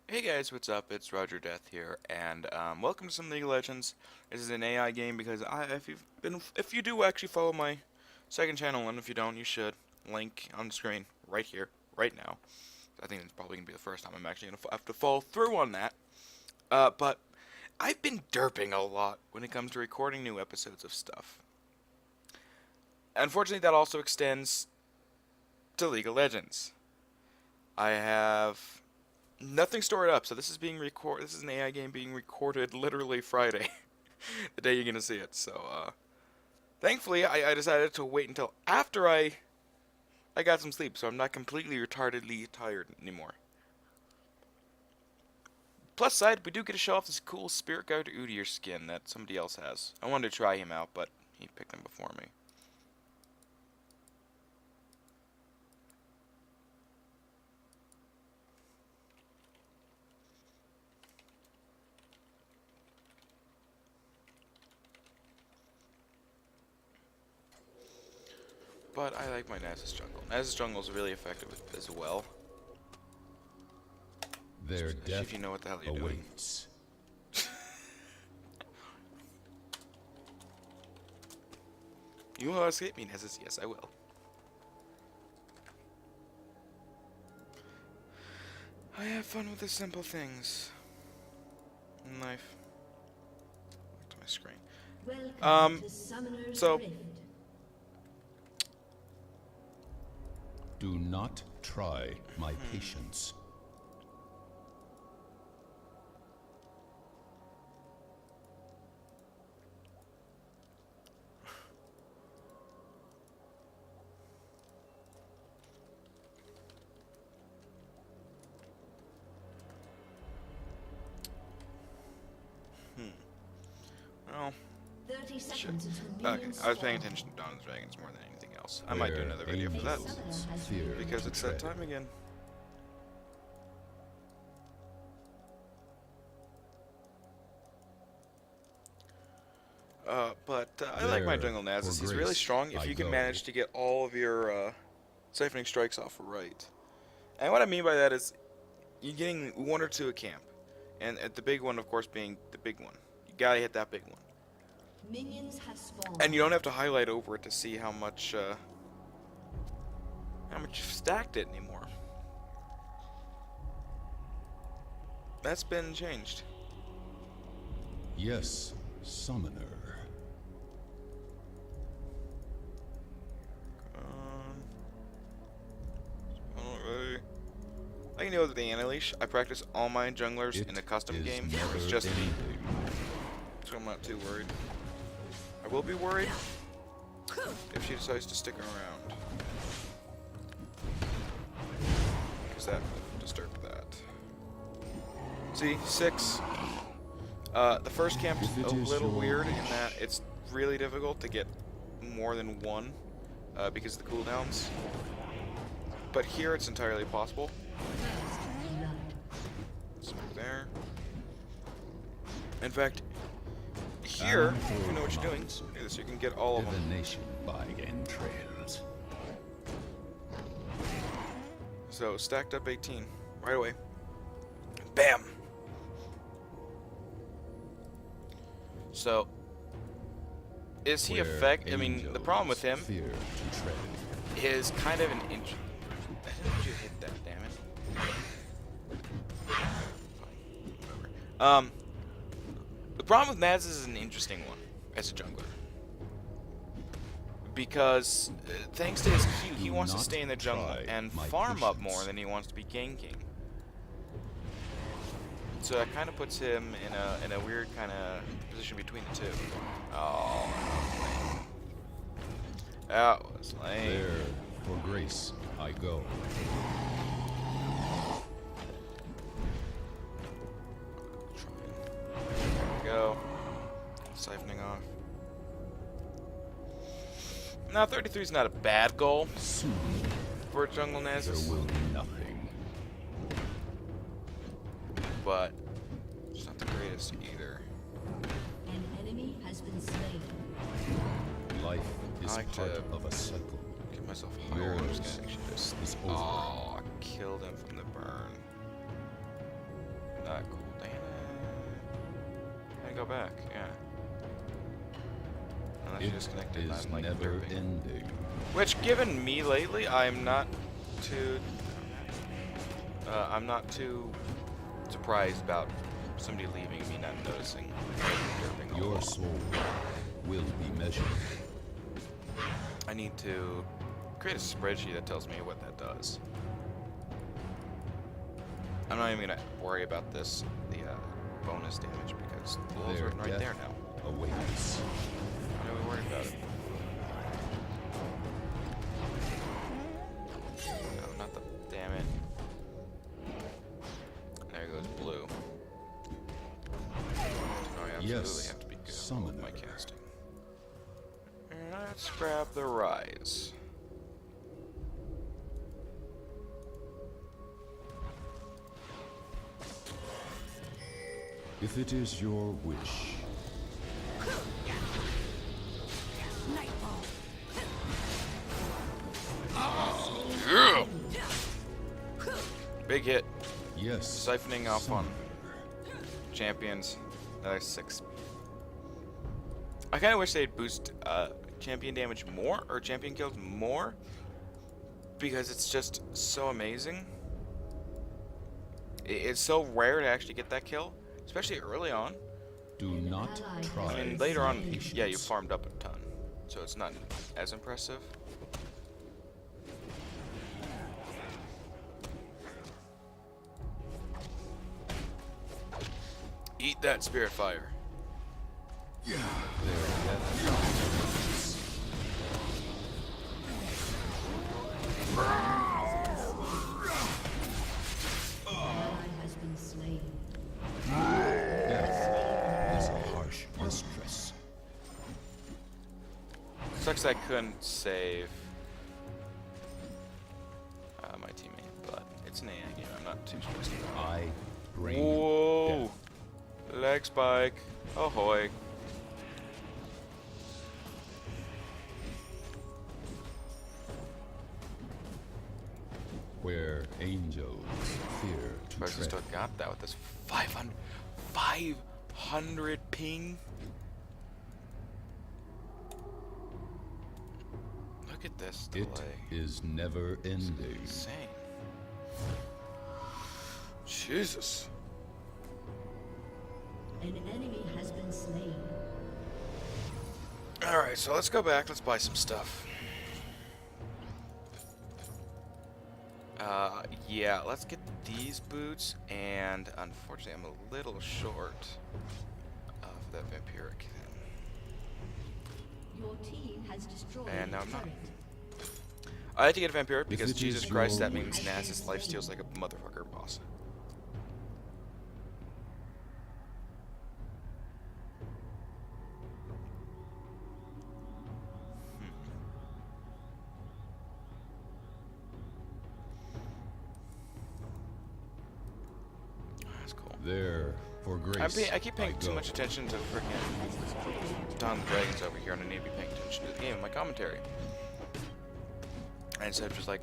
Hey guys, what's up? It's RogerDeath here, and welcome to some League of Legends. This is an AI game because if you do actually follow my second channel, and if you don't, you should. Link on the screen right here, right now. I think it's probably gonna be the first time I'm actually gonna have to follow through on that. But I've been derping a lot when it comes to recording new episodes of stuff. Unfortunately, that also extends to League of Legends. I have nothing stored up, so this is being This is an AI game being recorded literally Friday, the day you're gonna see it. So, thankfully, I decided to wait until after I got some sleep, so I'm not completely retardedly tired anymore. Plus side, we do get to show off this cool Spirit Guard Udyr skin that somebody else has. I wanted to try him out, but he picked him before me. But I like my Nasus jungle. Nasus jungle is really effective as well. Their Especially death if you know what the hell you're awaits. doing. You will escape me, Nasus? Yes, I will. I have fun with the simple things in life. Back to my screen. Welcome to Summoner's so Rift. Do not try my patience. Well, 30 shit. seconds until Okay, minions I was paying spawn. attention to Dawn of Dragons more than anything else. I might do another video for that, because it's that time again. I like my jungle Nasus. He's really strong if you can manage to get all of your siphoning strikes off right. And what I mean by that is you're getting one or two a camp. And at the big one, of course, being the big one. You gotta hit that big one. Minions have spawned. And you don't have to highlight over it to see how much you've stacked it anymore. That's been changed. Yes, summoner. I know that the Unleash, I practice all my junglers in a custom game. It's just me, so I'm not too worried. I will be worried if she decides to stick around, because that will disturb that. See, 6. The first camp's a little weird in that it's really difficult to get more than one because of the cooldowns. But here it's entirely possible. Smoke there. In fact, here, if you know what you're doing, do this, you can get all of them. Divination by entrails. So, stacked up 18, right away. Bam! So, is he effective? I mean, the problem with him is kind of an inch. Did you hit that, damn it? Fine. The problem with Naz is an interesting one as a jungler. Because, thanks to his Q, he wants to stay in the jungle and farm up more than he wants to be ganking. So that kind of puts him in a weird kind of position between the two. Oh, that was lame. There, for grace, I go. There we go. Siphoning off. Now 33 is not a bad goal Soon, for jungle Nasus, there will be nothing. but it's not the greatest either. An enemy has been slain. Life is I like part to of a cycle. Get myself higher. I'm just Yours gonna actually just. is over. Oh, I killed him from the burn. Cool. Dang it. I go back. Yeah. Unless you It disconnected. is I'm like never derping. ending. Which, given me lately, I'm not too surprised about somebody leaving me not noticing. Derping all Your along. soul will be measured. I need to create a spreadsheet that tells me what that does. I'm not even gonna worry about the bonus damage because the rules Their are right death there now. awaits. Why are we worried about it? No, not the. Damn it. There goes blue. I absolutely Yes, have to be good with summoner. my casting. Let's grab the rise. If it is your wish, Yeah. Big hit. yes. Siphoning off on summoner. champions. Another 6. I kind of wish they'd boost champion damage more, or champion kills more, because it's just so amazing. It's so rare to actually get that kill, especially early on. Do not try. I mean, later on, patience. yeah, you farmed up a ton, so it's not as impressive. Eat that spirit fire. Their death Ally has been slain. Death is a harsh mistress. Sucks I couldn't save my teammate, but it's an AI game. I'm not too stressed about I it. bring Whoa! death. Leg spike. Ahoy. Where angels fear to Surprised I tread. still got that with this 500 ping. Look at this delay. It is never ending. Insane. Jesus. An enemy has been slain. Alright, so let's go back. Let's buy some stuff. Yeah, let's get these boots, and unfortunately I'm a little short of that vampiric thing. Your team has destroyed And now I'm a not. turret. I had to get a vampiric because it Jesus is Christ, your that means wish. Naz's life steals like a motherfucker boss. That's cool. There, for grace. I keep paying too go. much attention to freaking Dawn of the Dragons over here, and I need to be paying attention to the game in my commentary. And instead of just like,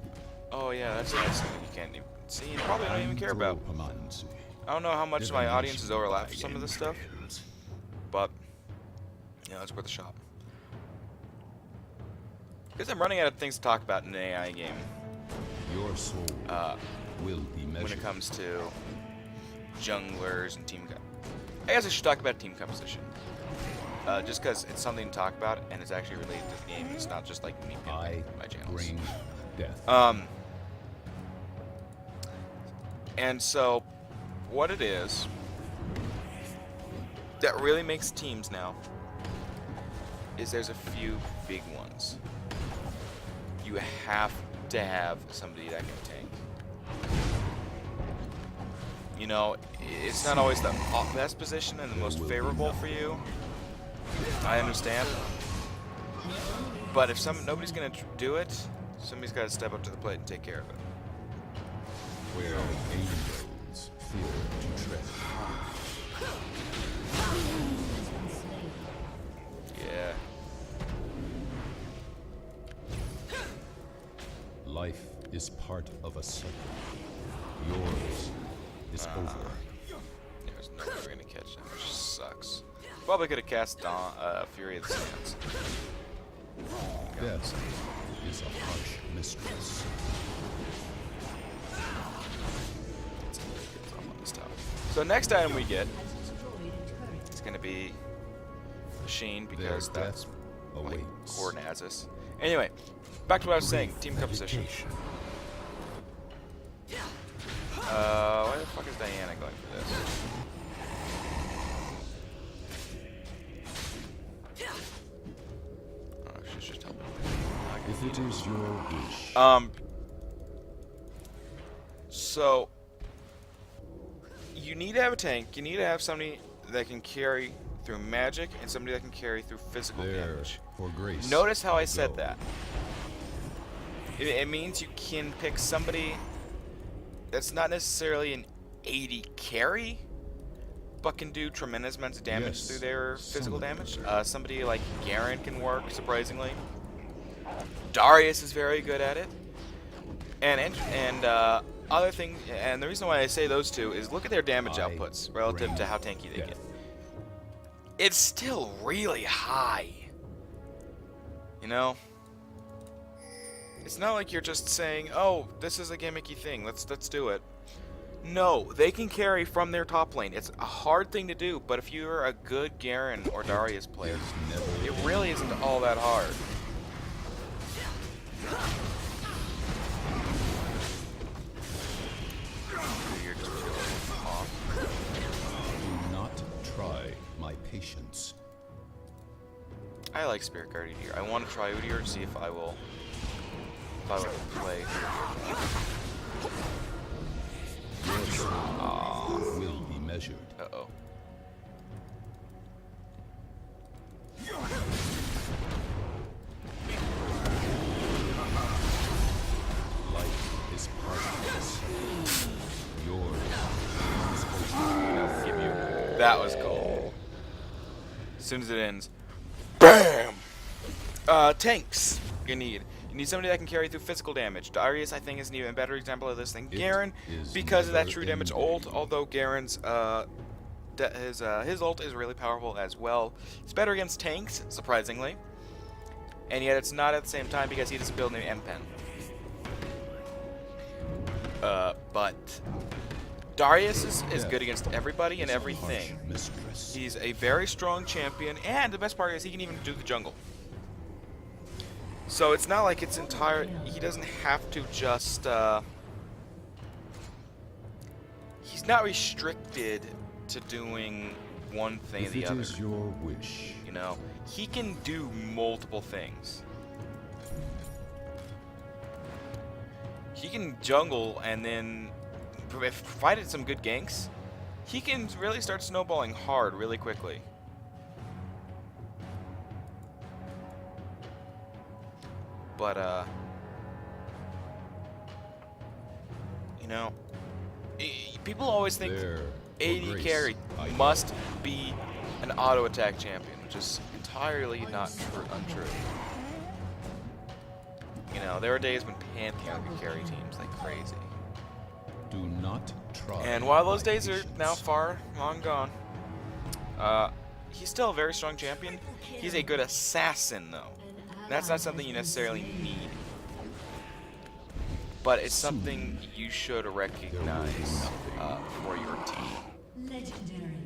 oh yeah, that's nice thing you can't even see and probably don't even care about. Anthropomancy. I don't know how much my audience is Divination overlapped for some of this stuff, trails. but yeah, it's worth a shot. Because I'm running out of things to talk about in an AI game Your soul will be measured. when it comes to junglers and team. I guess I should talk about team composition. Just because it's something to talk about and it's actually related to the game. It's not just like me I picking my channels. bring death. And so, what it is that really makes teams now is there's a few big ones. You have to have somebody that can tank. You know, it's not always the best position and the most favorable for you. I understand. But if nobody's gonna do it, somebody's got to step up to the plate and take care of it. Where angels fear to tread. Has been slain. Yeah. Life is part of a cycle. Yours is over. no way we're gonna catch them, which sucks. Probably could have cast Fury of the Sands. Death is a harsh mistress. So next item we get Has destroyed a turret. is gonna be Machine because Their that's death like awaits. core Nasus. Anyway, back to what I was saying. Team composition. Why the fuck is Diana going for this? Oh, she's just helping. If it is your wish, So you need to have a tank. You need to have somebody that can carry through magic and somebody that can carry through physical there damage. for grace. Notice how I said go. that. It means you can pick somebody that's not necessarily an 80 carry, but can do tremendous amounts of damage Yes, through their physical summon damage. her. Somebody like Garen can work, surprisingly. Darius is very good at it. And other thing, and the reason why I say those two is look at their damage I outputs relative to bring how tanky they death. get. It's still really high. You know? It's not like you're just saying, "Oh, this is a gimmicky thing. Let's do it." No, they can carry from their top lane. It's a hard thing to do, but if you're a good Garen or Darius player, There's never it really isn't all that hard. You're just feeling off. do not try my patience. I like Spirit Guardian here. I want to try Udyr and see if I will play. Your soul will be measured. Uh-oh. Life is part of this. Yours Give you. That was cool. As soon as it ends, BAM! Tanks. You need somebody that can carry through physical damage. Darius, I think, is an even better example of this than It Garen, is because of that never true damage in ult. vain. Although Garen's his ult is really powerful as well. It's better against tanks, surprisingly, and yet it's not at the same time because he doesn't build an M pen. But Darius is good against everybody and everything. Mistress. He's a very strong champion, and the best part is he can even do the jungle. So it's not like it's entire. He doesn't have to just. He's not restricted to doing one thing or If the it other. is your wish, You know, he can do multiple things. He can jungle and then, if provided some good ganks, he can really start snowballing hard really quickly. But, you know, people always think there for 80 grace carry I go. must be an auto attack champion, which is entirely not untrue. You know, there are days when Pantheon could carry teams like crazy. Do not try. And while those my days are now patience. far long gone, he's still a very strong champion. He's a good assassin, though. That's not something you necessarily need. But it's something you should recognize for your team. Legendary.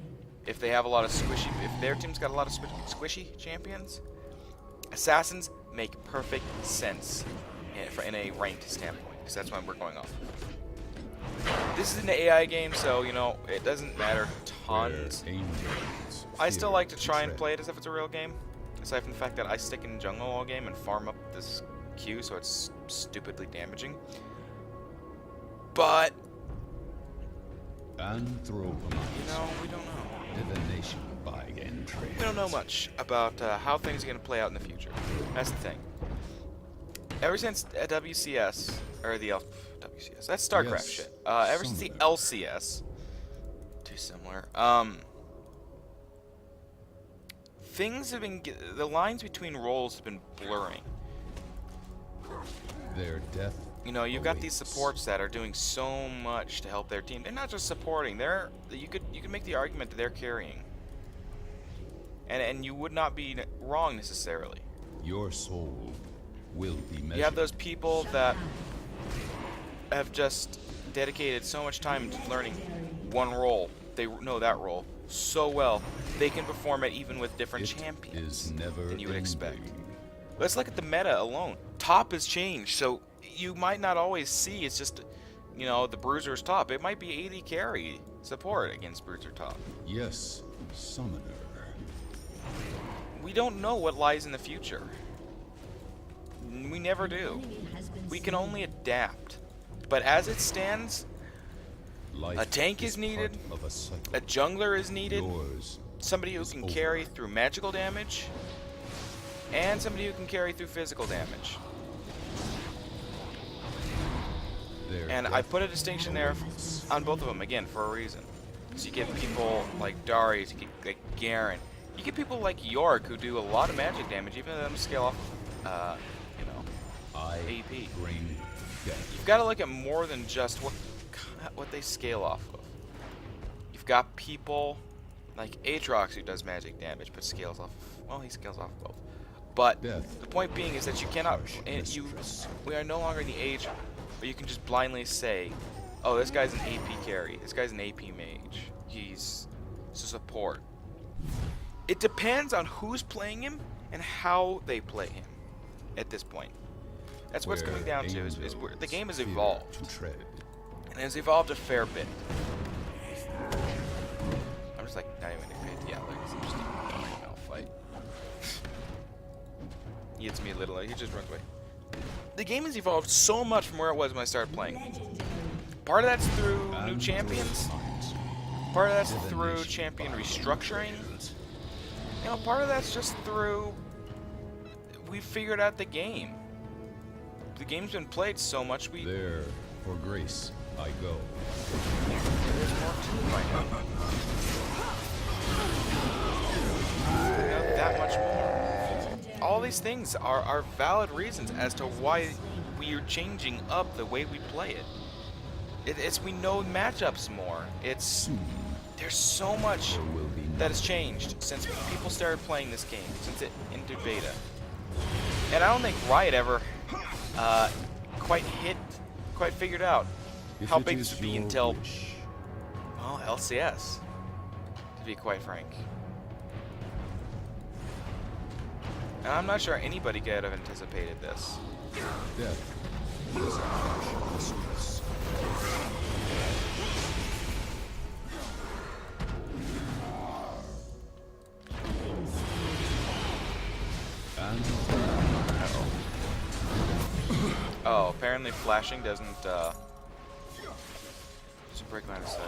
If they have a lot of squishy, if their team's got a lot of squishy champions, assassins make perfect sense in a ranked standpoint, because that's what we're going off. This is an AI game, so you know it doesn't matter tons. Where angels I still fear like to try and tread. play it as if it's a real game, aside from the fact that I stick in jungle all game and farm up this Q, so it's stupidly damaging. But Anthropomorphism. you know, we don't know. Divination by entrails. We don't know much about how things are going to play out in the future. That's the thing. Ever since WCS, or the WCS, that's StarCraft Yes, shit. Ever since the somewhere. LCS, too similar. Things have been, the lines between roles have been blurring. Their death You know, you've got these supports that are doing so much to help their team. They're not just supporting. You could make the argument that they're carrying. And you would not be wrong necessarily. Your soul will be measured. You have those people that have just dedicated so much time to learning one role. They know that role so well, they can perform it even with different champions than you would expect. Let's look at the meta alone. Top has changed, so you might not always see it's just, you know, the Bruiser's top. It might be AD carry support against Bruiser top. Yes, summoner. We don't know what lies in the future. We never do. We can only adapt. But as it stands, Life a tank is needed, part of a cycle. a jungler is needed, Yours somebody who is can over. carry through magical damage, and somebody who can carry through physical damage. Their And I death put a distinction there on both of them, again, for a reason. So you get people like Darius, you get like Garen. You get people like York who do a lot of magic damage, even though they don't scale off, you know, I AP. bring death. You've got to look at more than just what they scale off of. You've got people like Aatrox who does magic damage, but scales off. Well, he scales off both. But Death. the point being is that you cannot. Harsh mistress. We are no longer in the age where you can just blindly say, "Oh, this guy's an AP carry. This guy's an AP mage. He's a support." It depends on who's playing him and how they play him. At this point, that's what's coming down to. Is where the game has Fear evolved. to tread. And it's evolved a fair bit. I'm just like not even gonna pay. Yeah, like I'm just I'll fight. He hits me a little. He just runs away. The game has evolved so much from where it was when I started playing. Part of that's through new champions. Part of that's through champion restructuring. You know, part of that's just through we figured out the game. The game's been played so much we. There, for grace, I go. There's more to it right now. We know that much more. All these things are valid reasons as to why we are changing up the way we play it. It's we know matchups more. There's so much There will be that has changed since people started playing this game, since it entered beta. And I don't think Riot ever quite figured out If how it big is this would be your until, wish. well, LCS, to be quite frank. And I'm not sure anybody could have anticipated this. Death is a harsh mistress. And Oh, apparently flashing doesn't break line of sight.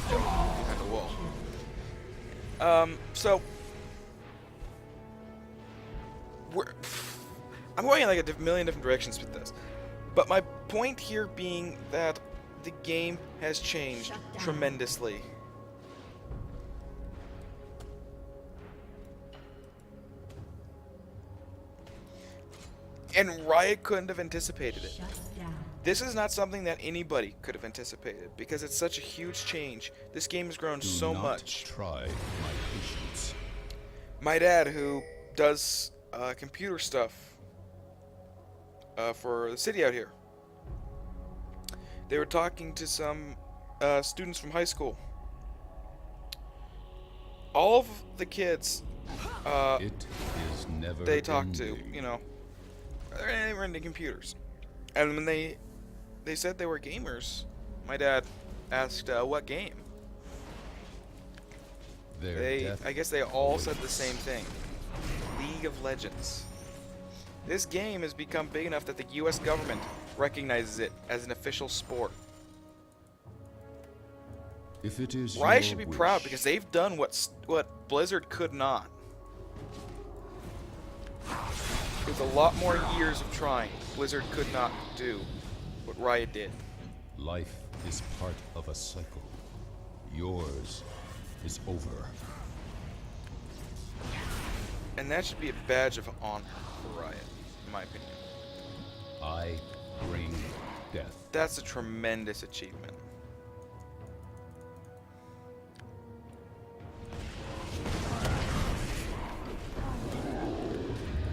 Behind the wall. So I'm going in like a million different directions with this, but my point here being that the game has changed tremendously. And Riot couldn't have anticipated it. Shut down. This is not something that anybody could have anticipated because it's such a huge change. This game has grown do so not much. try my patience. My dad, who does computer stuff for the city out here, they were talking to some students from high school. All of the kids It is never they talked to, ending. you know, they were into computers. And when they said they were gamers, my dad asked, what game? Their death I guess they all said the awaits. same thing. League of Legends. This game has become big enough that the US government recognizes it as an official sport. If it is Riot your should be wish, proud because they've done what Blizzard could not. With a lot more years of trying, Blizzard could not do what Riot did. life is part of a cycle. Yours is over. And that should be a badge of honor for Riot, in my opinion. I bring death. That's a tremendous achievement.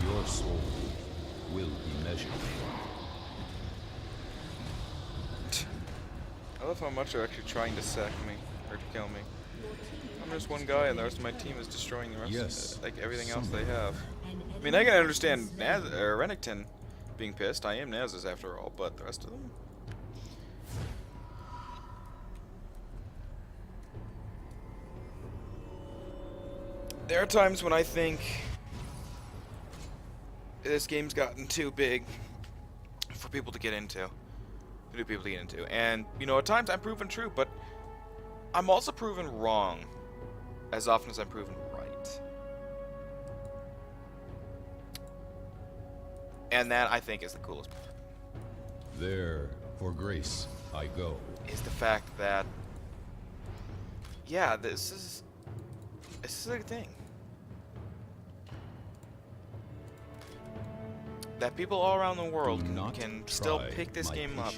Your soul will be measured. I love how much they're actually trying to sack me or to kill me. I'm just one guy, and the rest of my team is destroying the rest of like everything else they have. I mean, I can understand Renekton being pissed. I am Naz's after all, but the rest of them. There are times when I think this game's gotten too big for people to get into. And, you know, at times I'm proven true, but I'm also proven wrong as often as I'm proven right. And that, I think, is the coolest part. There, for grace, I go. Is the fact that, yeah, this is a thing. That people all around the world can still pick this game up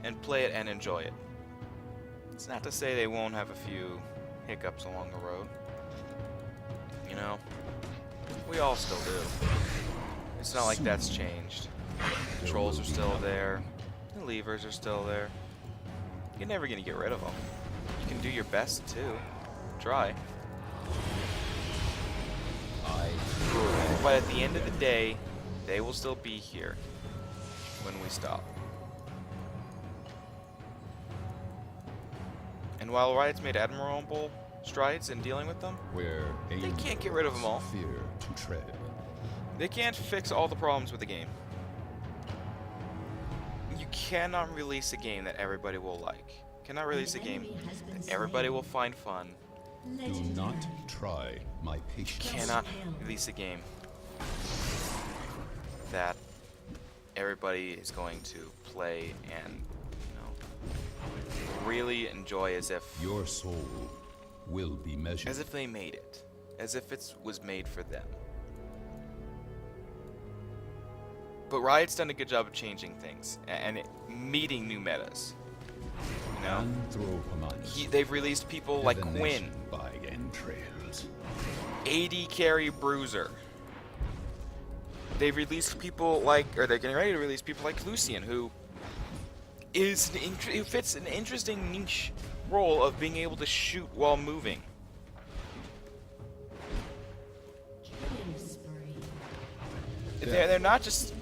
and play it and enjoy it. It's not to say they won't have a few hiccups along the road. You know, we all still do. It's not like that's changed. The trolls are still there. The levers are still there. You're never gonna get rid of them. You can do your best to try. But at the end of the day, they will still be here when we stop. And while Riot's made admirable strides in dealing with them, they can't get rid of them all. Fear to tread. They can't fix all the problems with the game. You cannot release a game that everybody will like. You cannot release a game that everybody will find fun. Do not try my patience. You cannot release a game that everybody is going to play and, you know, really enjoy as if your soul will be measured. As if they made it. As if it was made for them. But Riot's done a good job of changing things and meeting new metas. You know? They've released people like Quinn. By entrails. AD carry Bruiser. They've released people like, or they're getting ready to release people like Lucian, who fits an interesting niche role of being able to shoot while moving. They're not just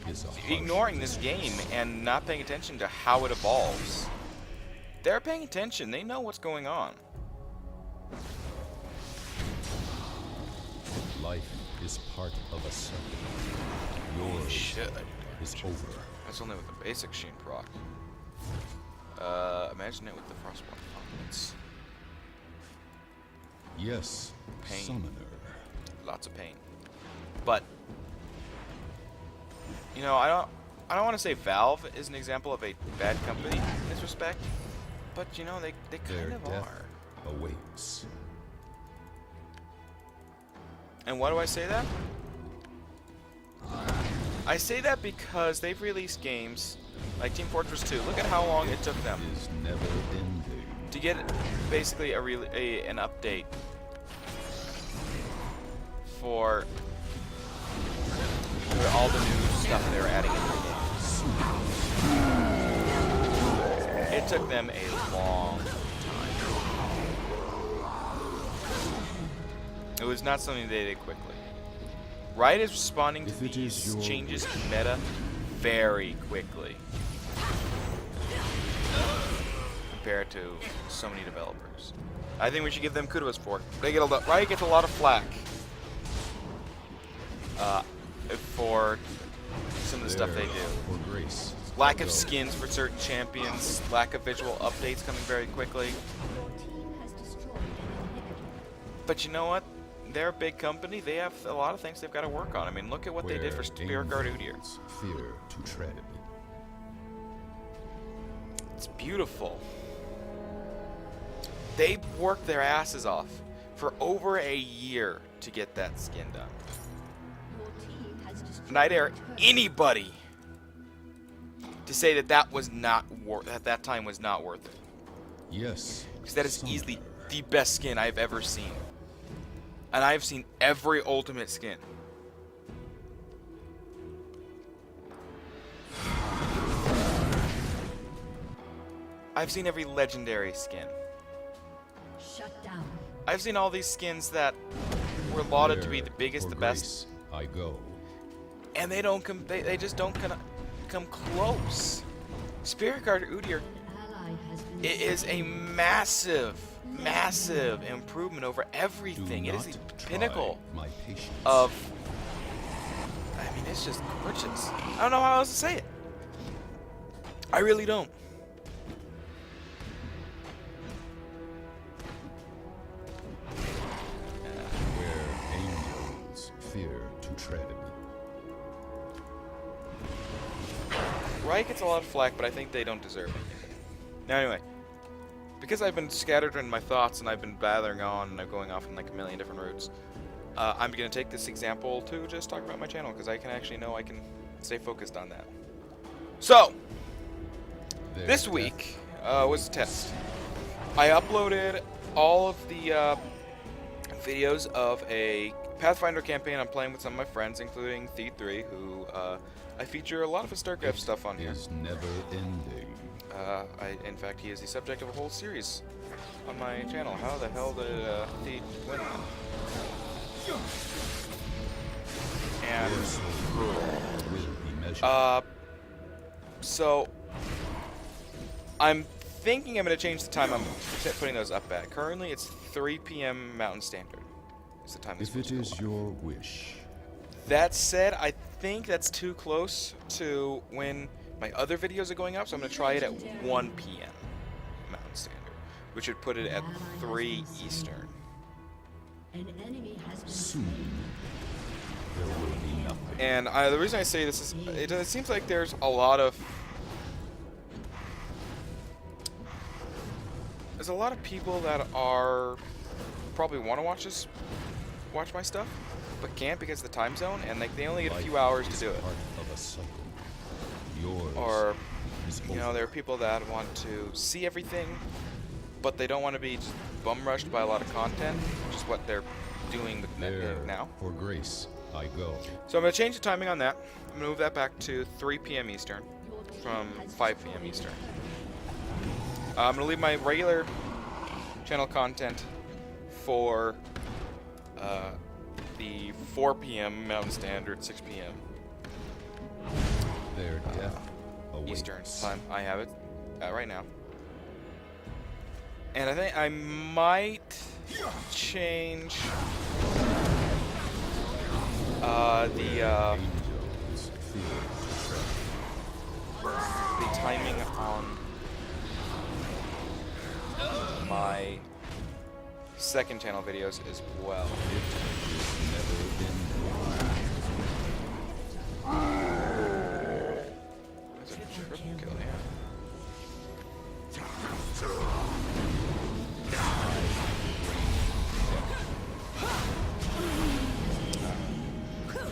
ignoring this game and not paying attention to how it evolves. They're paying attention. They know what's going on. Life is part of a cycle. Yours is over. That's only with the basic Sheen proc. Imagine it with the Frostborn Prophets. Yes, pain. Summoner. Lots of pain. But you know, I don't want to say Valve is an example of a bad company in this respect, but you know, they kind of are. Awaits. And why do I say that? I say that because they've released games like Team Fortress 2. Look at how long it took them to get basically an update for all the new stuff they were adding in the game. It took them a long time. It was not something they did quickly. Riot is responding to these changes in meta very quickly compared to so many developers. I think we should give them kudos for it. Riot gets a lot of flack for some of the stuff they do. Lack of skins for certain champions, lack of visual updates coming very quickly. But you know what? They're a big company. They have a lot of things they've got to work on. I mean, look at what they did for Spear Guard Udyr. Fear to tread. It's beautiful. They worked their asses off for over a year to get that skin done. And I dare anybody to say that that was not worth at that time was not worth it. Yes. Because that is Summoner. easily the best skin I've ever seen. And I've seen every ultimate skin. I've seen every legendary skin. Shut down. I've seen all these skins that were lauded to be the Where biggest, for the best, grace I go. and they don't come. They just don't come close. Spirit Guard Udyr, An ally has been it is a massive, massive improvement over Do everything. It is not the try pinnacle my patience. of. I mean, it's just gorgeous. I don't know how else to say it. I really don't. Where angels fear to tread. Riot gets a lot of flack, but I think they don't deserve it. Now, anyway, because I've been scattered in my thoughts and I've been blathering on and I'm going off in like a million different routes, I'm going to take this example to just talk about my channel because I can actually know I can stay focused on that. So, Their this death week was a test. I uploaded all of the videos of a Pathfinder campaign I'm playing with some of my friends, including Thief3, who I feature a lot of his StarCraft stuff on here. is never ending. In fact, he is the subject of a whole series on my channel. How the hell did Thief win that? And Your soul will be measured. so I'm thinking I'm going to change the time I'm putting those up at. Currently, it's 3 p.m. Mountain Standard. Is the time they're If it supposed to is go live. your wish, That said, I think that's too close to when my other videos are going up, so I'm going to try it at 1 p.m. Mountain Standard, which would put it at 3 Eastern. An enemy has been soon slain. there will be nothing. And the reason I say this is, it seems like there's a lot of people that are probably want to watch my stuff, but can't because of the time zone, and like they only get a few Life hours to is do it. part of a cycle. Yours Or is you know, over. there are people that want to see everything, but they don't want to be just bum rushed by a lot of content, which is what they're doing with There, now. for grace I go. So I'm going to change the timing on that. I'm going to move that back to 3 p.m. Eastern from 5 p.m. Eastern. I'm going to leave my regular channel content for the 4 p.m. Mountain Standard, 6 p.m. Their death awaits. Eastern time. I have it right now. And I think I might change Angels fear to tread. the timing on my second channel videos as well. It is never ending. That's a triple kill, yeah.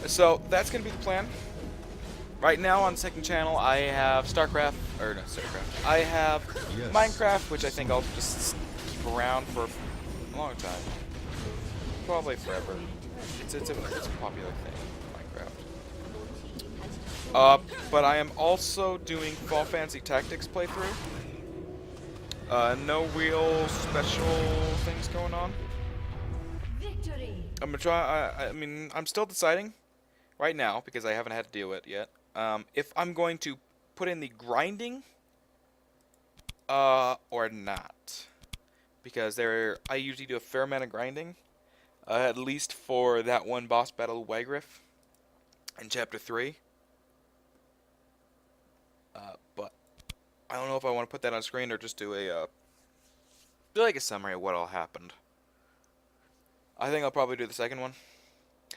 So that's gonna be the plan. Right now on second channel, I have StarCraft, or no, StarCraft. I have Yes. Minecraft, which I think I'll just keep around for a long time, probably forever. It's a popular thing, Minecraft. But I am also doing Fall Fantasy Tactics playthrough. No real special things going on. Victory. I'm gonna try. I mean, I'm still deciding right now because I haven't had to deal with it yet. If I'm going to put in the grinding, or not, because I usually do a fair amount of grinding, at least for that one boss battle, Wagriff, in Chapter 3. But I don't know if I want to put that on screen or just do a summary of what all happened. I think I'll probably do the second one.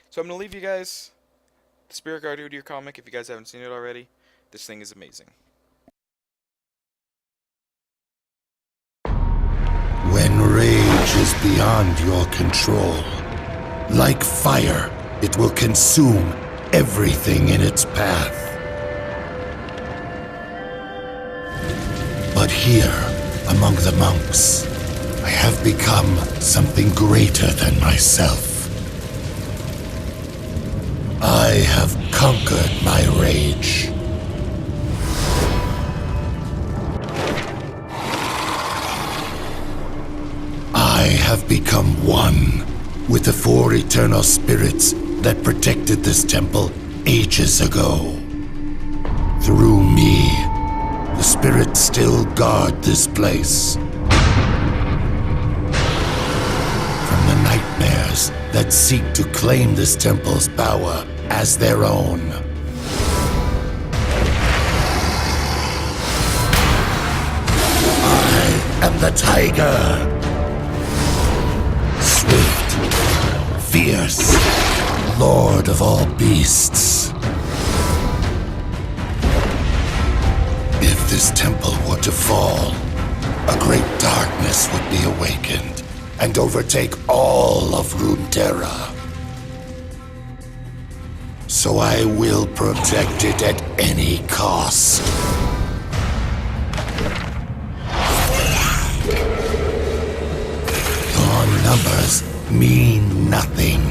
So I'm going to leave you guys the Spirit Guard Udyr comic if you guys haven't seen it already. This thing is amazing. When rage is beyond your control, like fire, it will consume everything in its path. here, among the monks, I have become something greater than myself. I have conquered my rage. I have become one with the four eternal spirits that protected this temple ages ago. Through me, the spirits still guard this place. From the nightmares that seek to claim this temple's power as their own. I am the tiger. Swift, fierce, lord of all beasts. If this temple were to fall, a great darkness would be awakened and overtake all of Runeterra. So I will protect it at any cost. Your numbers mean nothing.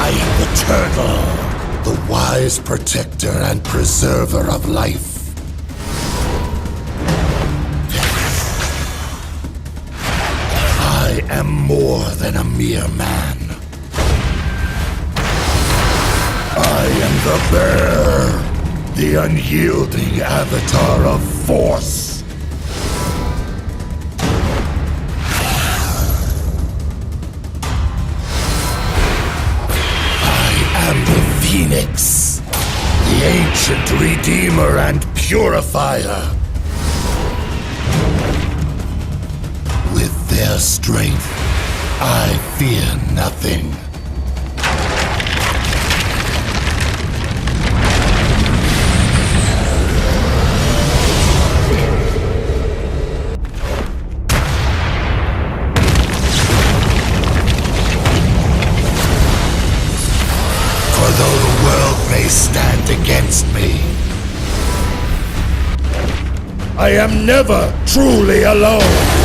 I am the turtle, the wise protector and preserver of life. I am more than a mere man. I am the bear, the unyielding avatar of force. Phoenix, the ancient redeemer and purifier. With their strength, I fear nothing. Though the world may stand against me, I am never truly alone.